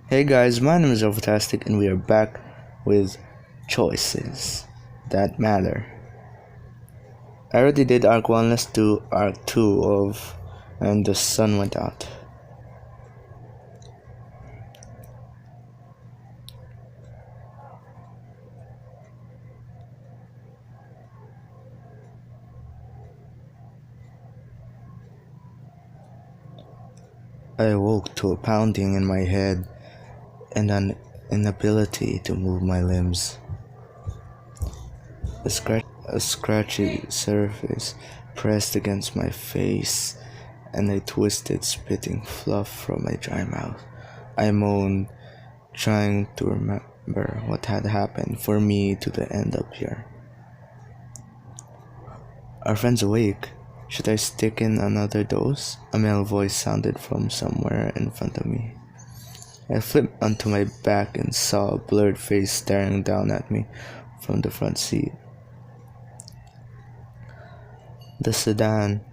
Hey guys, my name is Overtastic and we are back with choices that matter. I already did Arc 1, let's do Arc 2 of And the Sun Went Out. I awoke to a pounding in my head and an inability to move my limbs. A scratchy surface pressed against my face, and I twisted, spitting fluff from my dry mouth. I moaned, trying to remember what had happened for me to end up here. Are friends awake? Should I stick in another dose? A male voice sounded from somewhere in front of me. I flipped onto my back and saw a blurred face staring down at me from the front seat. The sedan,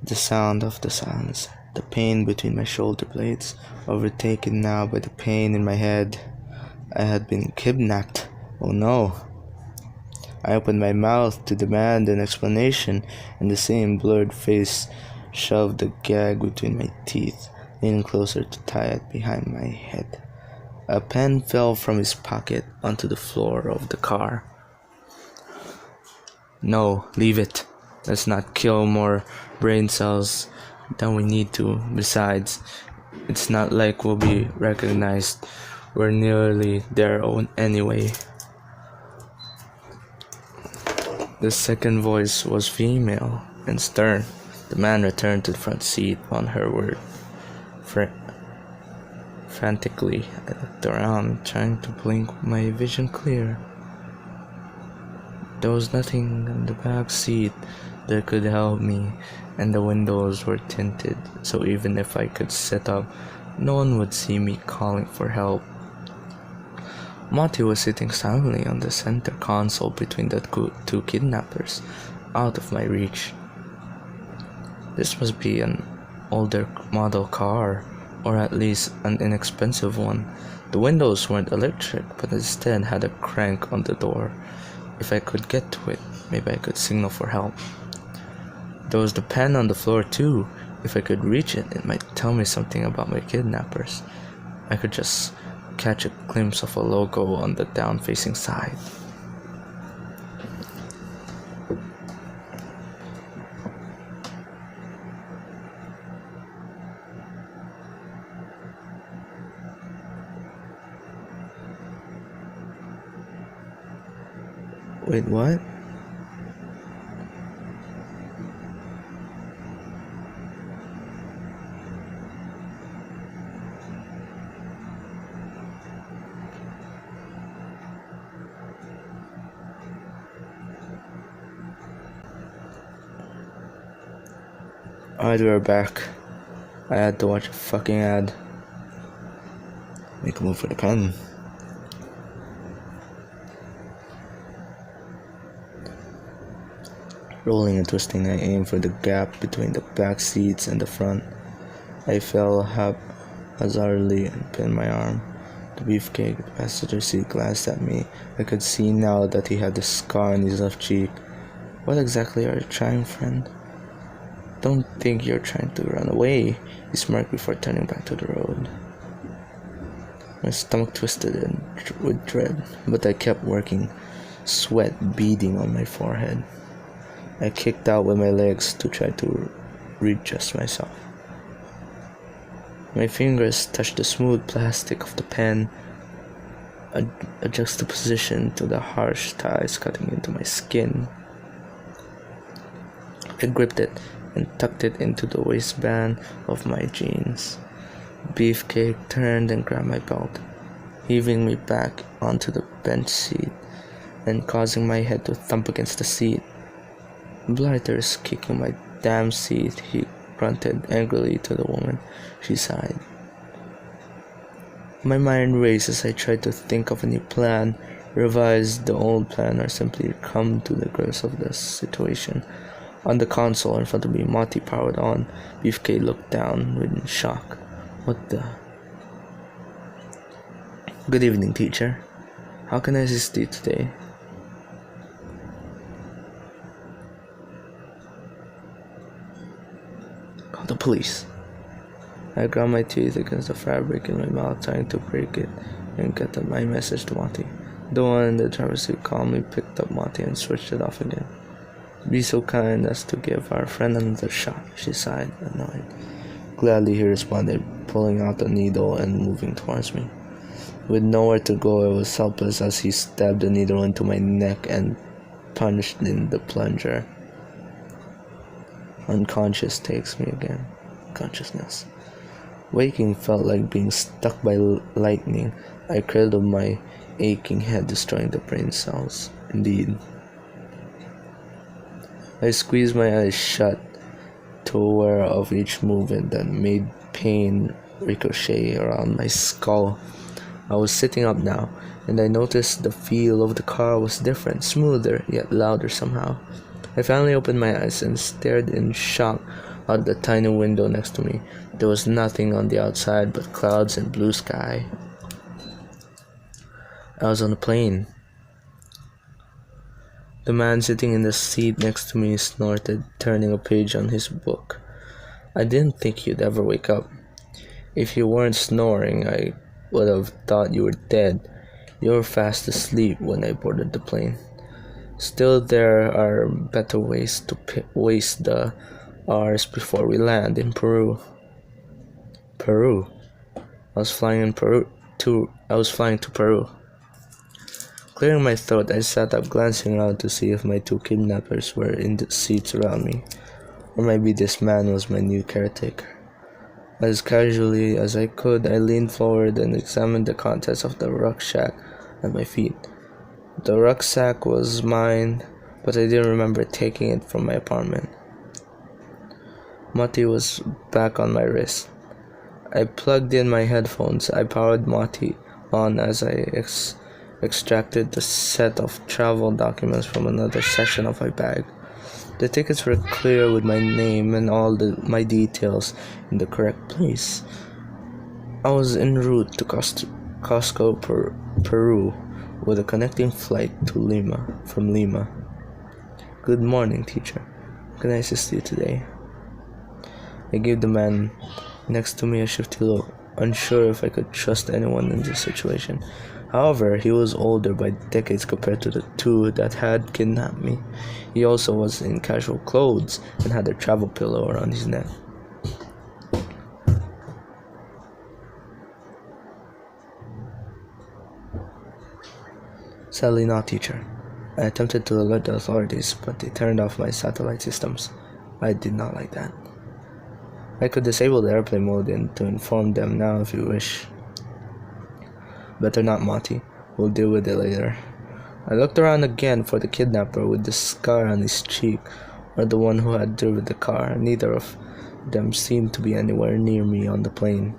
the sound of the silence, the pain between my shoulder blades, overtaken now by the pain in my head. I had been kidnapped. Oh no. I opened my mouth to demand an explanation, and the same blurred face shoved the gag between my teeth, leaning closer to tie it behind my head. A pen fell from his pocket onto the floor of the car. No, leave it. Let's not kill more brain cells than we need to. Besides, it's not like we'll be recognized. We're nearly there anyway. The second voice was female and stern. The man returned to the front seat on her word. Frantically, I looked around, trying to blink my vision clear. There was nothing in the back seat that could help me, and the windows were tinted, so even if I could sit up, no one would see me calling for help. Monty was sitting silently on the center console between the two kidnappers, out of my reach. This must be an older model car, or at least an inexpensive one. The windows weren't electric, but instead had a crank on the door. If I could get to it, maybe I could signal for help. There was the pen on the floor too. If I could reach it, it might tell me something about my kidnappers. I could just catch a glimpse of a logo on the down-facing side. Wait, what? Alright, we're back. I had to watch a fucking ad. Make a move for the pen. Rolling and twisting, I aimed for the gap between the back seats and the front. I fell haphazardly and pinned my arm. The beefcake, the passenger seat, glanced at me. I could see now that he had a scar on his left cheek. What exactly are you trying, friend? Don't think you're trying to run away, he smirked before turning back to the road. My stomach twisted with dread, but I kept working, sweat beading on my forehead. I kicked out with my legs to try to readjust myself. My fingers touched the smooth plastic of the pen, a juxtaposition to the harsh ties cutting into my skin. I gripped it and tucked it into the waistband of my jeans. Beefcake turned and grabbed my belt, heaving me back onto the bench seat and causing my head to thump against the seat. Blighters kicking my damn seat, he grunted angrily to the woman. She sighed. My mind raced as I tried to think of a new plan, revise the old plan, or simply come to the grips of the situation. On the console in front of me, Monty powered on. Beefcake looked down in shock. What the? Good evening, teacher. How can I assist you today? Call the police. I ground my teeth against the fabric in my mouth, trying to break it and get my message to Monty. The one in the driver's seat calmly picked up Monty and switched it off again. Be so kind as to give our friend another shot, she sighed, annoyed. Gladly he responded, pulling out the needle and moving towards me. With nowhere to go, I was helpless as he stabbed the needle into my neck and punched in the plunger. Unconscious takes me again. Consciousness. Waking felt like being struck by lightning. I cradled my aching head, destroying the brain cells. Indeed. I squeezed my eyes shut, too aware of each movement that made pain ricochet around my skull. I was sitting up now, and I noticed the feel of the car was different, smoother, yet louder somehow. I finally opened my eyes and stared in shock out the tiny window next to me. There was nothing on the outside but clouds and blue sky. I was on a plane. The man sitting in the seat next to me snorted, turning a page on his book. I didn't think you'd ever wake up. If you weren't snoring, I would have thought you were dead. You were fast asleep when I boarded the plane. Still, there are better ways to waste the hours before we land in Peru. Peru? I was flying to Peru. Clearing my throat, I sat up, glancing around to see if my two kidnappers were in the seats around me, or maybe this man was my new caretaker. As casually as I could, I leaned forward and examined the contents of the rucksack at my feet. The rucksack was mine, but I didn't remember taking it from my apartment. Mati was back on my wrist. I plugged in my headphones. I powered Mati on as I extracted the set of travel documents from another section of my bag. The tickets were clear with my name and all my details in the correct place. I was en route to Cusco, Peru, with a connecting flight to from Lima. Good morning, teacher. How can I assist you today? I gave the man next to me a shifty look, unsure if I could trust anyone in this situation. However, he was older by decades compared to the two that had kidnapped me. He also was in casual clothes and had a travel pillow around his neck. Sadly not, teacher. I attempted to alert the authorities, but they turned off my satellite systems. I did not like that. I could disable the airplane mode and to inform them now if you wish. Better not, Monty. We'll deal with it later. I looked around again for the kidnapper with the scar on his cheek, or the one who had driven the car. Neither of them seemed to be anywhere near me on the plane.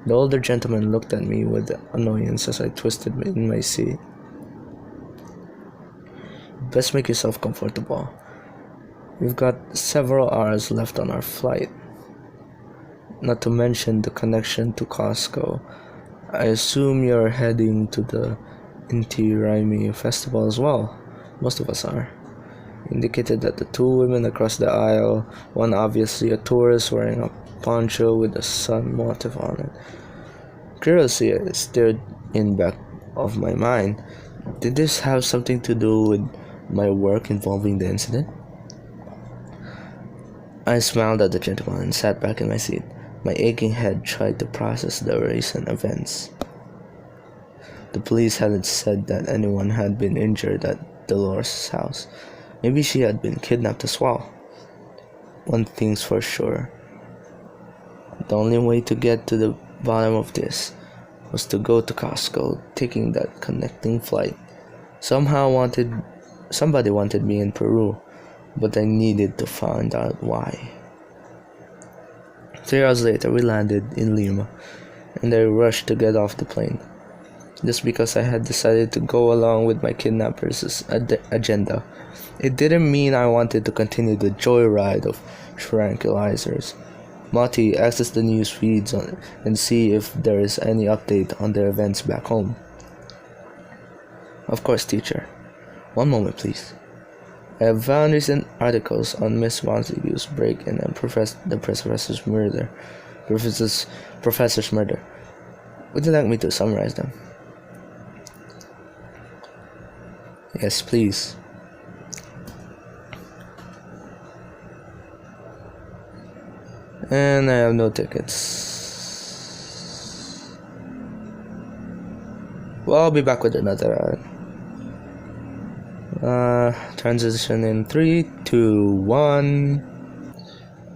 The older gentleman looked at me with annoyance as I twisted in my seat. Best make yourself comfortable. We've got several hours left on our flight. Not to mention the connection to Cusco. I assume you're heading to the Inti Raymi festival as well. Most of us are. Indicated that the two women across the aisle, one obviously a tourist wearing a poncho with a sun motif on it. Curiosity stirred in back of my mind. Did this have something to do with my work involving the incident? I smiled at the gentleman and sat back in my seat. My aching head tried to process the recent events. The police hadn't said that anyone had been injured at Dolores' house. Maybe she had been kidnapped as well. One thing's for sure. The only way to get to the bottom of this was to go to Cusco, taking that connecting flight. Somebody wanted me in Peru, but I needed to find out why. 3 hours later, we landed in Lima, and I rushed to get off the plane. Just because I had decided to go along with my kidnappers' agenda, it didn't mean I wanted to continue the joyride of tranquilizers. Mati, access the news feeds and see if there is any update on the events back home. Of course, teacher. One moment, please. I have found recent articles on Miss Montague's break-in and the professor's murder. Professor's murder. Would you like me to summarize them? Yes, please. And I have no tickets. Well, I'll be back with another transition in 3, 2, 1.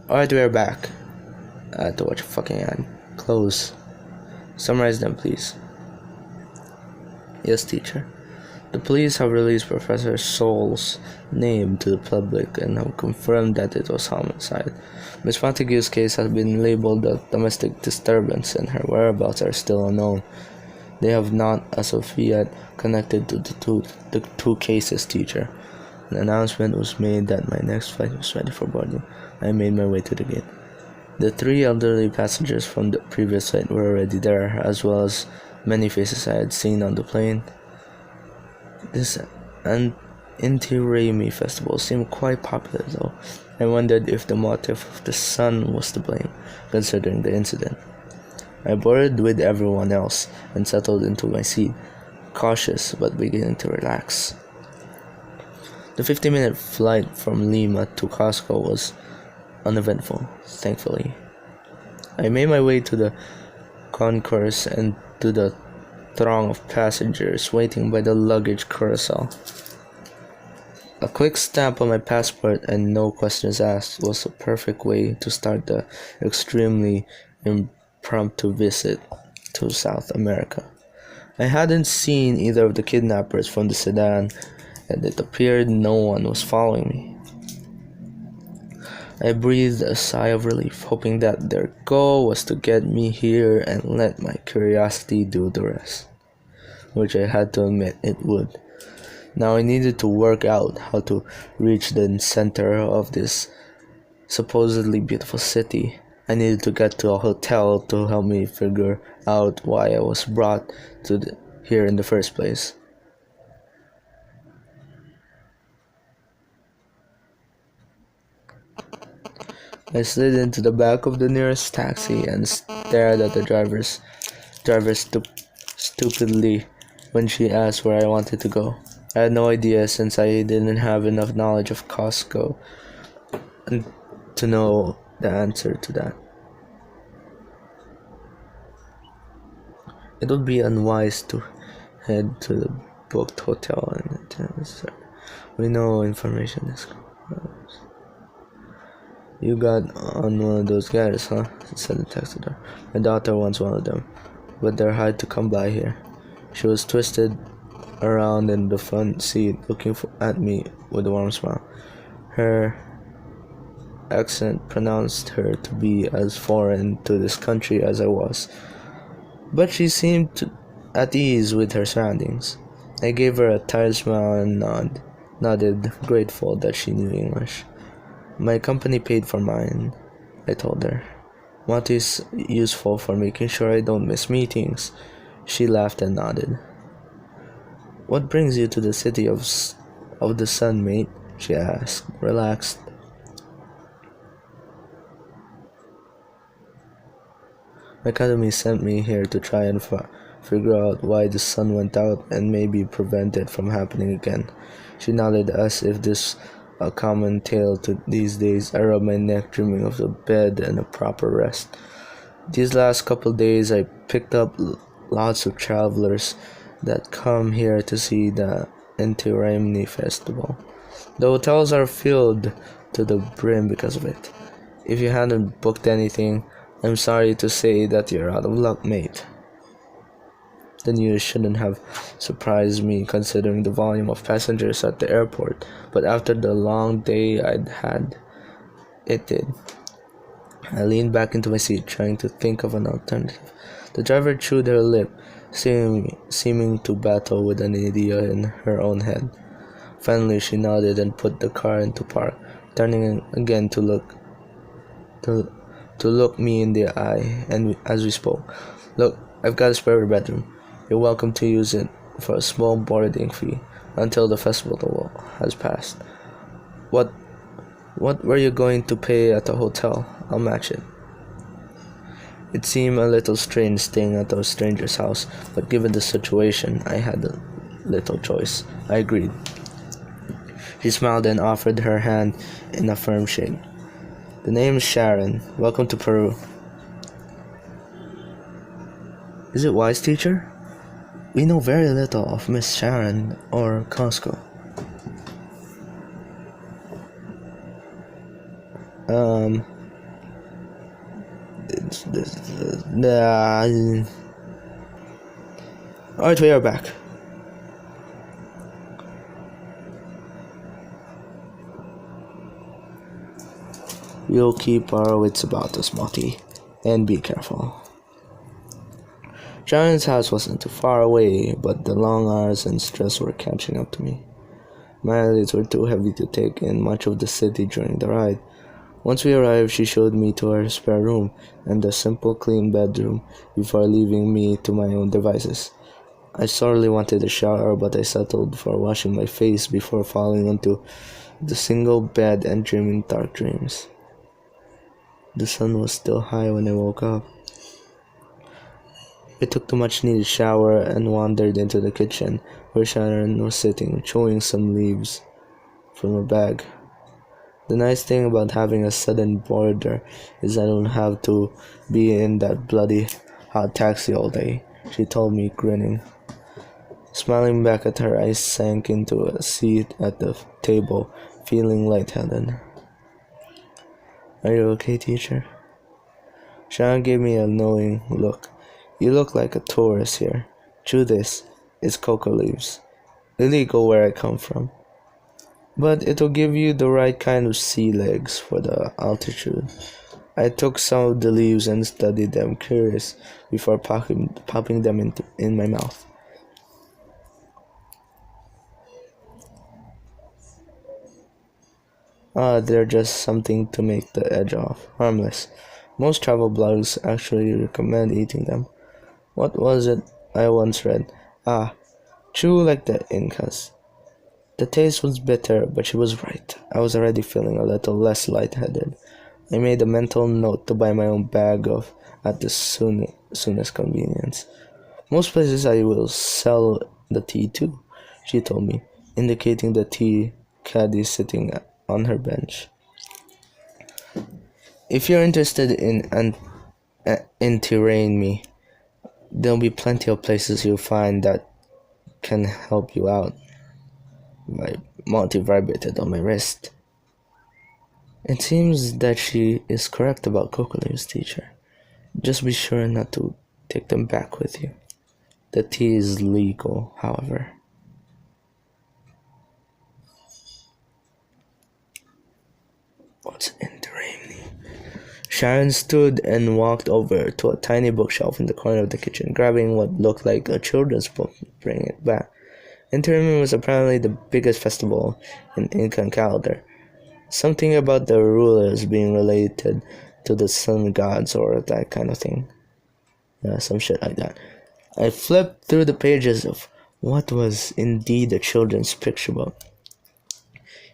Alright, we're back. I had to watch a fucking ad. Close. Summarize them, please. Yes, teacher. The police have released Professor Sol's name to the public and have confirmed that it was homicide. Miss Montague's case has been labeled a domestic disturbance and her whereabouts are still unknown. They have not, as of yet, connected to the two cases, teacher. An announcement was made that my next flight was ready for boarding. I made my way to the gate. The 3 elderly passengers from the previous flight were already there, as well as many faces I had seen on the plane. This Inti Raymi festival seemed quite popular, though. I wondered if the motive of the sun was to blame, considering the incident. I boarded with everyone else and settled into my seat, cautious but beginning to relax. The 50-minute flight from Lima to Cusco was uneventful, thankfully. I made my way to the concourse and to the throng of passengers waiting by the luggage carousel. A quick stamp on my passport and no questions asked was a perfect way to start the extremely impromptu visit to South America. I hadn't seen either of the kidnappers from the sedan, and it appeared no one was following me. I breathed a sigh of relief, hoping that their goal was to get me here and let my curiosity do the rest, which I had to admit it would. Now I needed to work out how to reach the center of this supposedly beautiful city. I needed to get to a hotel to help me figure out why I was brought here in the first place. I slid into the back of the nearest taxi and stared at the driver stupidly when she asked where I wanted to go. I had no idea, since I didn't have enough knowledge of Costco to know the answer to that. It would be unwise to head to the booked hotel and we know information is closed. You got on one of those guys, huh? Said the taxi driver. My daughter wants one of them, but they're hard to come by here. She was twisted around in the front seat, looking at me with a warm smile. Her accent pronounced her to be as foreign to this country as I was, but she seemed at ease with her surroundings. I gave her a tired smile and nodded, grateful that she knew English. My company paid for mine, I told her. What is useful for making sure I don't miss meetings? She laughed and nodded. What brings you to the city of the sun, mate? She asked, relaxed. My academy sent me here to try and figure out why the sun went out and maybe prevent it from happening again. She nodded as if this a common tale to these days. I rubbed my neck, dreaming of the bed and a proper rest. These last couple days I picked up lots of travelers that come here to see the Inti Raymi festival. The hotels are filled to the brim because of it. If you hadn't booked anything, I'm sorry to say that you're out of luck, mate. The news shouldn't have surprised me, considering the volume of passengers at the airport, but after the long day I'd had, it did. I leaned back into my seat, trying to think of an alternative. The driver chewed her lip, seeming to battle with an idea in her own head. Finally, she nodded and put the car into park, turning again to to look me in the eye, and as we spoke, "Look, I've got a spare bedroom. You're welcome to use it for a small boarding fee until the festival has passed. What what were you going to pay at the hotel? I'll match it." It seemed a little strange staying at a stranger's house, but given the situation, I had little choice. I agreed. She smiled and offered her hand in a firm shake. "The name's Sharon. Welcome to Peru." "Is it wise, teacher? We know very little of Miss Sharon or Costco." Alright, we are back. We'll keep our wits about us, Monty, and be careful. Sharon's house wasn't too far away, but the long hours and stress were catching up to me. My eyelids were too heavy to take in much of the city during the ride. Once we arrived, she showed me to her spare room and the simple, clean bedroom before leaving me to my own devices. I sorely wanted a shower, but I settled for washing my face before falling onto the single bed and dreaming dark dreams. The sun was still high when I woke up. I took the much-needed shower and wandered into the kitchen, where Sharon was sitting, chewing some leaves from a bag. The nice thing about having a sudden boarder is I don't have to be in that bloody hot taxi all day, she told me, grinning. Smiling back at her, I sank into a seat at the table, feeling lightheaded. "Are you okay, teacher?" Sharon gave me a knowing look. "You look like a tourist here. Chew this. It's coca leaves. Illegal where I come from. But it'll give you the right kind of sea legs for the altitude." I took some of the leaves and studied them, curious, before popping them in my mouth. They're just something to make the edge off. Harmless. Most travel blogs actually recommend eating them. What was it I once read? Chew like the Incas. The taste was bitter, but she was right. I was already feeling a little less lightheaded. I made a mental note to buy my own bag at the soonest convenience. "Most places I will sell the tea too," she told me, indicating the tea caddy sitting on her bench. "If you're interested in terrain me, there'll be plenty of places you'll find that can help you out." My Monty vibrated on my wrist. "It seems that she is correct about coca leaves, teacher. Just be sure not to take them back with you. The tea is legal, however." What's interraining? Sharon stood and walked over to a tiny bookshelf in the corner of the kitchen, grabbing what looked like a children's book and bringing it back. Interment was apparently the biggest festival in Incan calendar. Something about the rulers being related to the sun gods or that kind of thing. Yeah, some shit like that. I flipped through the pages of what was indeed a children's picture book.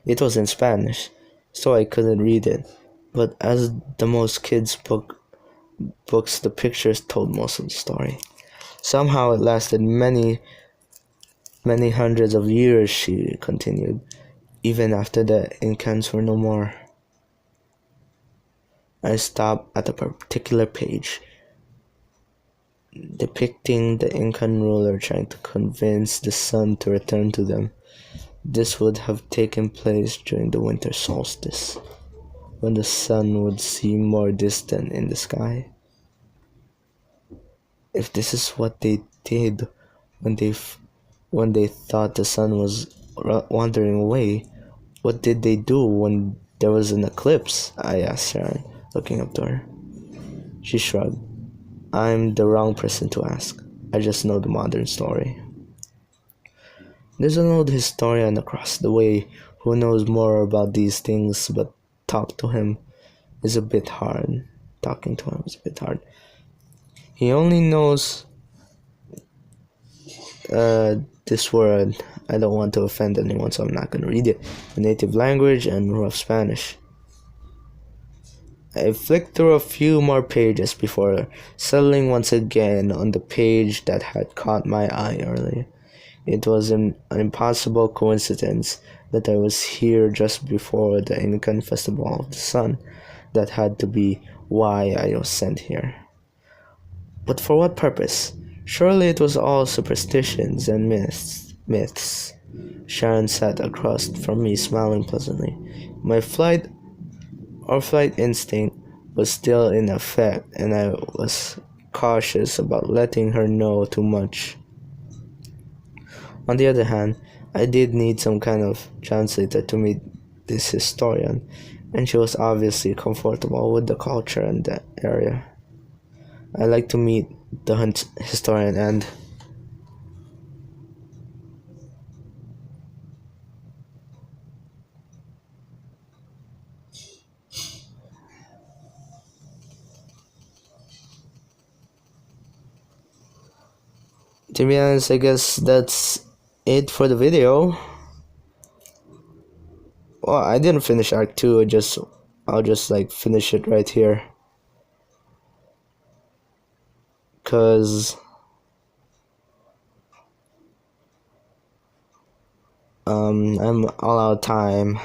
It was in Spanish, so I couldn't read it, but as the most kids' books, the pictures told most of the story. Somehow it lasted many hundreds of years, she continued, even after the Incans were no more. I stopped at a particular page, depicting the Incan ruler trying to convince the sun to return to them. This would have taken place during the winter solstice, when the sun would seem more distant in the sky. If this is what they did when they thought the sun was wandering away, what did they do when there was an eclipse? I asked Sharon, looking up to her. She shrugged. "I'm the wrong person to ask. I just know the modern story." "There's an old historian across the way who knows more about these things, but talk to him is a bit hard," talking to him was a bit hard. He only knows this word. I don't want to offend anyone, so I'm not going to read it. The native language and rough Spanish. I flicked through a few more pages before settling once again on the page that had caught my eye earlier. It was an impossible coincidence that I was here just before the Incan Festival of the Sun. That had to be why I was sent here. But for what purpose? Surely it was all superstitions and myths. Sharon sat across from me, smiling pleasantly. My flight instinct was still in effect, and I was cautious about letting her know too much. On the other hand, I did need some kind of translator to meet this historian, and she was obviously comfortable with the culture in that area. I like to meet the historian and to be honest, I guess that's it for the video. Well, I didn't finish Arc 2, I'll just like finish it right here. Cause I'm all out of time.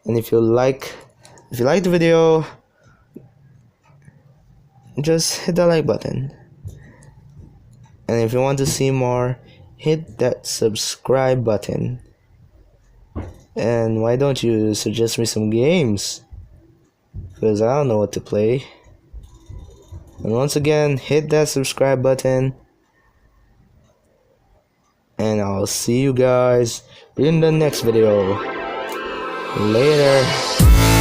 And if you like the video, just hit the like button. And if you want to see more, hit that subscribe button. And why don't you suggest me some games? Because I don't know what to play. And once again, hit that subscribe button. And I'll see you guys in the next video. Later.